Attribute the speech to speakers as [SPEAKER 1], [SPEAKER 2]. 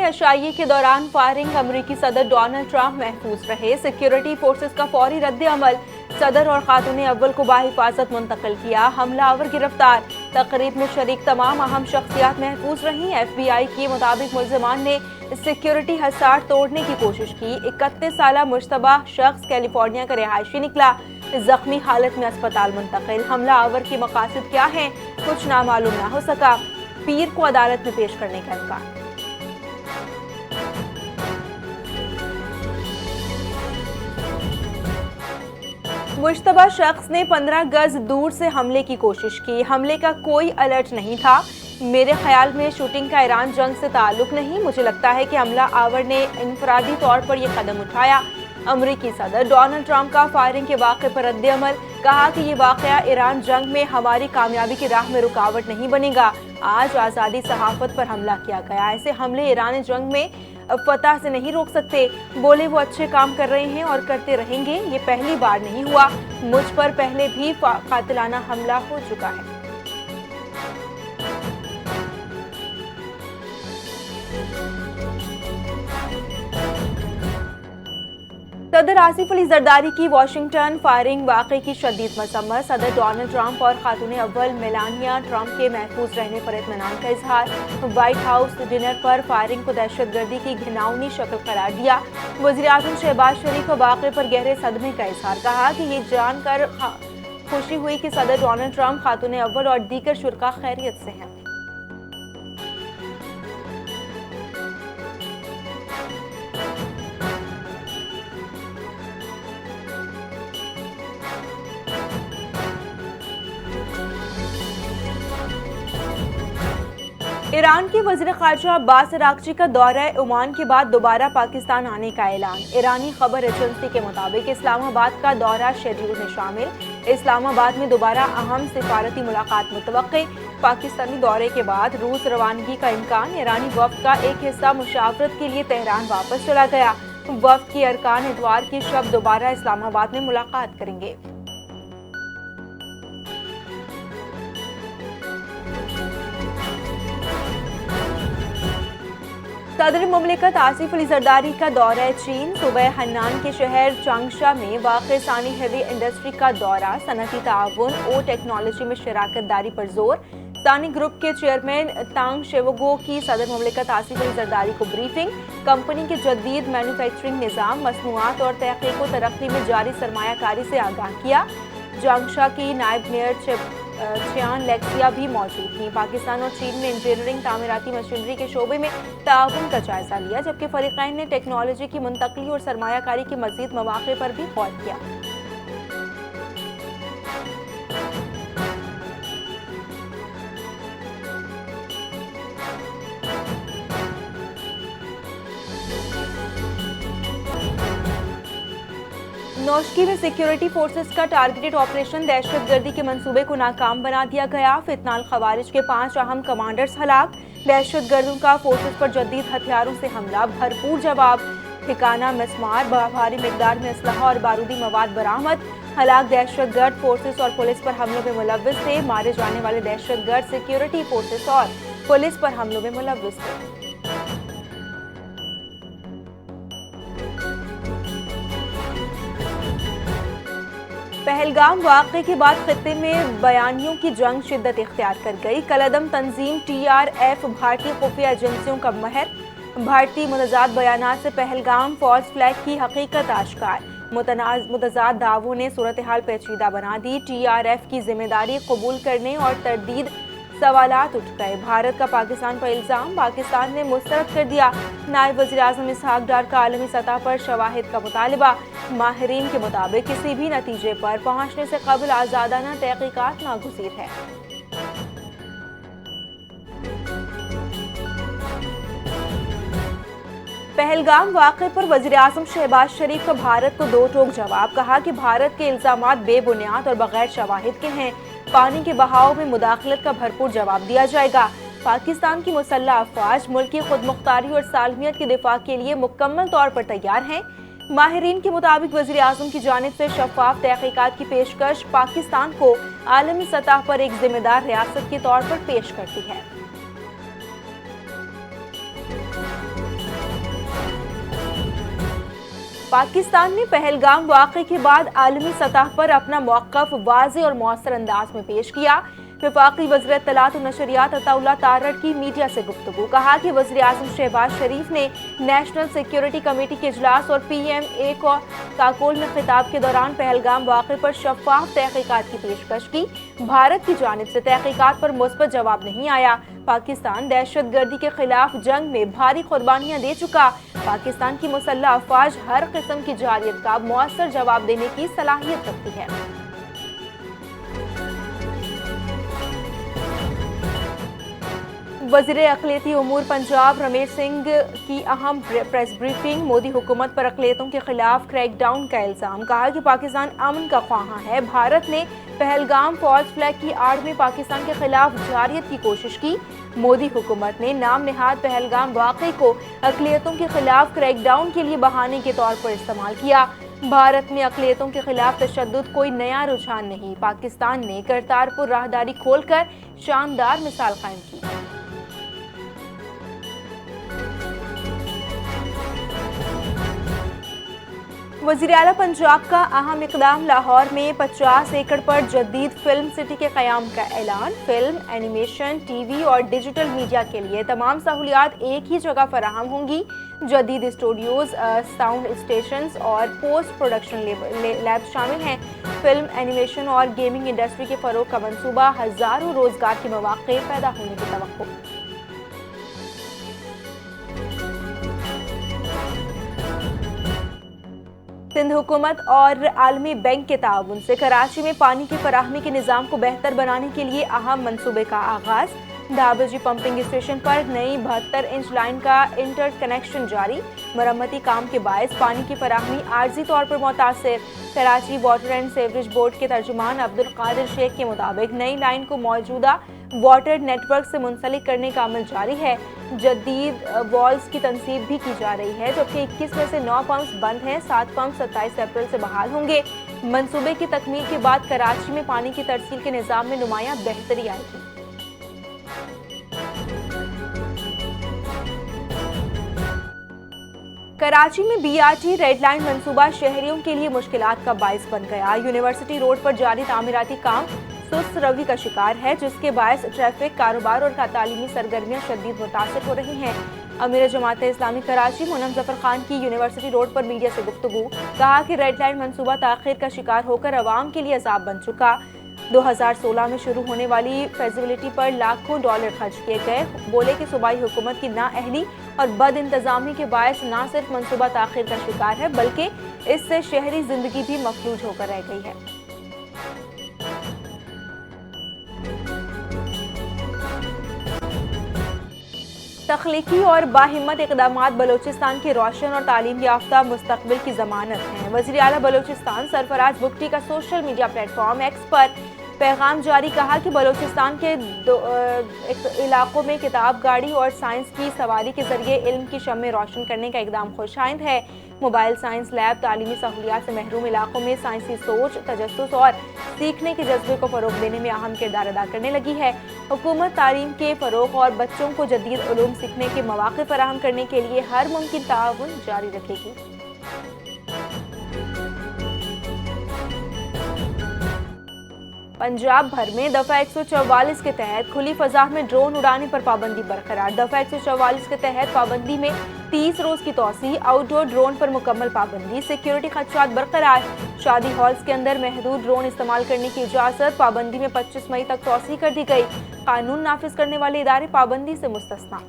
[SPEAKER 1] अशाइये के दौरान फायरिंग, अमरीकी सदर डोनाल्ड ट्रंप महफूज रहे। सिक्योरिटी फोर्सेस का फौरी रद्द अमल, सदर और खातून अव्वल को बाहिफाजत मुंतकिल किया। हमलावर गिरफ्तार, तकरीब में शरीक तमाम अहम शख्सियात महफूज रहीं। FBI के मुताबिक मुल्जिमान ने सिक्योरिटी हसार तोड़ने की कोशिश की। 31 साला मुश्तबा शख्स कैलिफोर्निया का रिहायशी निकला, जख्मी हालत में अस्पताल मुंतकिल। हमला आवर के मकासद क्या हैं, कुछ नामालूम ना हो सका। पीर को अदालत में पेश करने का इम्कान। मुश्तबा शख्स ने 15 गज दूर से हमले की कोशिश की। हमले का कोई अलर्ट नहीं था। मेरे ख्याल में शूटिंग का ईरान जंग से ताल्लुक नहीं। मुझे लगता है कि हमला आवर ने इनफरादी तौर पर यह कदम उठाया। अमरीकी सदर डोनाल्ड ट्रंप का फायरिंग के वाक़े पर रद्द अमल, कहा कि ये वाक़या ईरान जंग में हमारी कामयाबी की राह में रुकावट नहीं बनेगा। आज आज़ादी सहाफ़त पर हमला किया गया। ऐसे हमले ईरान जंग में फतह से नहीं रोक सकते। बोले वो अच्छे काम कर रहे हैं और करते रहेंगे। ये पहली बार नहीं हुआ। मुझ पर पहले भी कातिलाना हमला हो चुका है। सदर आसिफ अली जरदारी की वाशिंगटन फायरिंग वाक़े की शदीद मसम्मत। सदर डोनाल्ड ट्रंप और खातून अव्वल मेलानिया ट्रंप के महफूज रहने पर इत्मीनान का इजहार। व्हाइट हाउस डिनर पर फायरिंग को दहशतगर्दी की घिनौनी शक्ल करार दिया। वज़ीर-ए-आज़म शहबाज शरीफ वाक़े पर गहरे सदमे का इजहार, कहा कि ये जानकर खुशी हुई कि सदर डोनाल्ड ट्रंप, खातून अव्वल और दीगर शुरका खैरियत से हैं। ईरान के वज़ीर ख़ारजा अब्बास अराग़ची का दौरा ओमान के बाद दोबारा पाकिस्तान आने का ऐलान। ईरानी खबर एजेंसी के मुताबिक इस्लामाबाद का दौरा शेड्यूल में शामिल। इस्लामाबाद में दोबारा अहम सिफारती मुलाकात मुतवक्के। पाकिस्तानी दौरे के बाद रूस रवानगी का इम्कान। ईरानी वफ़द का एक हिस्सा मुशावरत के लिए तेहरान वापस चला गया। वफ़द के अरकान इतवार की शब दोबारा इस्लामाबाद में मुलाकात करेंगे। सदर मुमलिकत आसिफ अली जरदारी का दौरा चीन। सुबह हन्नान के शहर चांगशा में वाक़े सानी हेवी इंडस्ट्री का दौरा। सनती ताउन और टेक्नोलॉजी में शराकत दारी पर जोर। सानी ग्रुप के चेयरमैन तांग शेवगो की सदर मुमलिकत आसिफ अली जरदारी को ब्रीफिंग। कंपनी के जदीद मैन्युफैक्चरिंग निज़ाम, मसनूआत और तहक़ीक़ व तरक्की में जारी सरमायाकारी से आगाह किया। चांगशा की नायब मेयर चियान लेक्सिया भी मौजूद थी। पाकिस्तान और चीन ने इंजीनियरिंग, तामीराती मशीनरी के शोबे में ताउन का जायजा लिया, जबकि फरीक़ैन ने टेक्नोलॉजी की मुंतकली और सरमायाकारी के मज़ीद मौक़े पर भी गौर किया। नौशकी में सिक्योरिटी फोर्सेस का टारगेटेड ऑपरेशन, दहशतगर्दी के मंसूबे को नाकाम बना दिया गया। फितनाल खवारिज के 5 अहम कमांडर्स हलाक। दहशतगर्दों का फोर्सेस पर जदीद हथियारों से हमला, भरपूर जवाब। ठिकाना मिसमार, भारी मिकदार में असलहा और बारूदी मवाद बरामद। हलाक दहशतगर्द फोर्सेस और पुलिस पर हमलों में मुलव्विस थे। मारे जाने वाले दहशतगर्द सिक्योरिटी फोर्सेस और पुलिस पर हमलों में मुलव्विस थे। पहलगाम वाक़े के बाद खित्ते में बयानियों की जंग शिद्दत इख्तियार कर गई। कलअदम तंजीम TRF भारतीय खुफिया एजेंसियों का महर। भारतीय मुतज़ाद बयानात से पहलगाम फॉल्स फ्लैग की हकीकत आश्कार। मुतज़ाद दावों ने सूरत हाल पेचीदा बना दी। TRF की जिम्मेदारी कबूल करने और तरदीद सवालात उठ गए। भारत का पाकिस्तान पर इल्ज़ाम, पाकिस्तान ने मुस्तरद कर दिया। नायब वज़ीर-ए-आज़म इसहाक डार का आलमी सतह पर शवाहिद का मुतालबा। माहिरीन के मुताबिक किसी भी नतीजे पर पहुंचने से कबल आज़ादाना तहक़ीक़ात नागुज़ीर है। पहलगाम वाक़े पर वज़ीर-ए-आज़म शहबाज शरीफ का भारत को दो टोक जवाब, कहा कि भारत के इल्ज़ामात बेबुनियाद और बगैर शवाहिद के हैं। पानी के बहाव में मुदाखलत का भरपूर जवाब दिया जाएगा। पाकिस्तान की मुसल्लह अफ़वाज मुल्क की खुदमुख्तारी और सालमियत के दिफा के लिए मुकम्मल तौर पर तैयार हैं। माहिरीन के मुताबिक वज़ीर-ए-आज़म की जानिब से शफ़ाफ तहक़ीक़ात की पेशकश पाकिस्तान को आलमी सतह पर एक जिम्मेदार रियासत के तौर पर पेश करती है। पाकिस्तान ने पहलगाम वाक़े के बाद आलमी सतह पर अपना मौक़िफ़ वाज़ेह और मौसर अंदाज में पेश किया। वफाकी वज़ीर इत्तलात और नशरियात अताउल्लाह तारड़ की मीडिया से गुफ्तगू, कहा कि वज़ीर आज़म शहबाज शरीफ ने नेशनल सिक्योरिटी कमेटी के इजलास और PMA को काकोल में खिताब के दौरान पहलगाम वाक़े पर शफ़ाफ तहक़ीक़ात की पेशकश की। भारत की जानिब से तहक़ीक़ात पर मुस्बत जवाब नहीं आया। पाकिस्तान दहशत गर्दी के खिलाफ जंग में भारी कुर्बानियाँ दे चुका। पाकिस्तान की मुसल्लह अफ़वाज हर किस्म की जारियत का मौसर जवाब देने की सलाहियत रखती है। वज़ीर अक़लियती उमूर पंजाब रमेश सिंह की अहम प्रेस ब्रीफिंग, मोदी हुकूमत पर अक़लियतों के खिलाफ क्रैकडाउन का इल्ज़ाम, कहा कि पाकिस्तान अमन का ख्वाहां है। भारत ने पहलगाम फॉल्स फ्लैग की आड़ में पाकिस्तान के खिलाफ जारियत की कोशिश की। मोदी हुकूमत ने नाम निहाद पहलगाम वाक़े को अक़लियतों के खिलाफ क्रैकडाउन के लिए बहाने के तौर पर इस्तेमाल किया। भारत में अक़लियतों के खिलाफ तशद्दुद कोई नया रुझान नहीं। पाकिस्तान ने करतारपुर राहदारी खोलकर शानदार मिसाल कायम की। वज़ीर आला पंजाब का अहम इक़दाम, लाहौर में 50 एकड़ पर जदीद फिल्म सिटी के क़याम का ऐलान। फिल्म, एनिमेशन, TV और डिजिटल मीडिया के लिए तमाम सहूलियात एक ही जगह फराहम होंगी। जदीद स्टूडियोज़, साउंड स्टेशंस और पोस्ट प्रोडक्शन लैब शामिल हैं। फिल्म, एनिमेशन और गेमिंग इंडस्ट्री के फ़रोग़ का मंसूबा, हज़ारों रोज़गार के मौक़े पैदा होने की तवक्को। सिंध हुकूमत और आलमी बैंक के ताउन से कराची में पानी की फराहमी के निज़ाम को बेहतर बनाने के लिए अहम मंसूबे का आगाज़। दाबजी पंपिंग स्टेशन पर नई 72 इंच लाइन का इंटर कनेक्शन जारी। मरम्मती काम के बायस पानी की फराहमी आर्जी तौर पर मुतासिर। Karachi water and sewerage board के तर्जुमान अब्दुल कादिर शेख के मुताबिक नई लाइन को मौजूदा वाटर नेटवर्क से मुंसलिक करने का अमल जारी है। जदीद वॉल्स की तनसीब भी की जा रही है, जबकि 21 में से 9 पंप्स बंद हैं। 7 पंप 27 अप्रैल से बहाल होंगे। मंसूबे की तकमील के बाद कराची में पानी की तरसील के निज़ाम में नुमायां बेहतरी आएगी। कराची में BRT रेड लाइन मंसूबा शहरियों के लिए मुश्किलात का बाइस बन गया। यूनिवर्सिटी रोड पर जारी तामीराती काम सुस्त रवि का शिकार है, जिसके बायस ट्रैफिक, कारोबार और तालीमी सरगर्मियां शदीद मुतासिर हो रही हैं। अमीर जमात इस्लामी कराची मुनम जफर खान की यूनिवर्सिटी रोड पर मीडिया से गुफ्तगू, कहा कि रेड लाइन मंसूबा ताख़ीर का शिकार होकर अवाम के लिए अज़ाब बन चुका। 2016 में शुरू होने वाली फेजिबिलिटी पर लाखों डॉलर खर्च किए गए। बोले कि सूबाई हुकूमत की नाअहली और बद इंतजामी के बायस न सिर्फ मंसूबा ताख़ीर का शिकार है, बल्कि इससे शहरी जिंदगी भी मफलूज होकर रह गई है। तख्लीकी और बाहिम्मत इक़दामात बलोचिस्तान के रोशन और तालीम याफ्ता मुस्तक़बिल की ज़मानत हैं। वज़ीर आला बलोचिस्तान सरफराज बुगटी का सोशल मीडिया प्लेटफॉर्म एक्स पर पैगाम जारी, कहा कि बलोचिस्तान के इलाकों में किताब गाड़ी और साइंस की सवारी के जरिए इल्म की शम्में रोशन करने का इक़दाम खुशाइंद है। मोबाइल साइंस लैब तालीमी सहूलियात से महरूम इलाकों में साइंसी सोच, तजस्सुस और सीखने के जज्बे को फ़रोग़ देने में अहम किरदार अदा करने लगी है। हुकूमत तालीम के फ़रोग़ और बच्चों को जदीद उलूम सीखने के मौक़े फ़राहम करने के लिए हर मुमकिन ताउन जारी रखेगी। पंजाब भर में दफ़ा 144 के तहत खुली फ़ज़ा में ड्रोन उड़ाने पर पाबंदी बरकरार। दफ़ा 144 के तहत पाबंदी में 30 रोज़ की तोसी। आउटडोर ड्रोन पर मुकम्मल पाबंदी। सिक्योरिटी खदशात बरकरार। शादी हॉल्स के अंदर महदूद ड्रोन इस्तेमाल करने की इजाज़त। पाबंदी में 25 मई तक तोसी कर दी गई। कानून नाफिज करने वाले इदारे पाबंदी से मुस्तस्ना।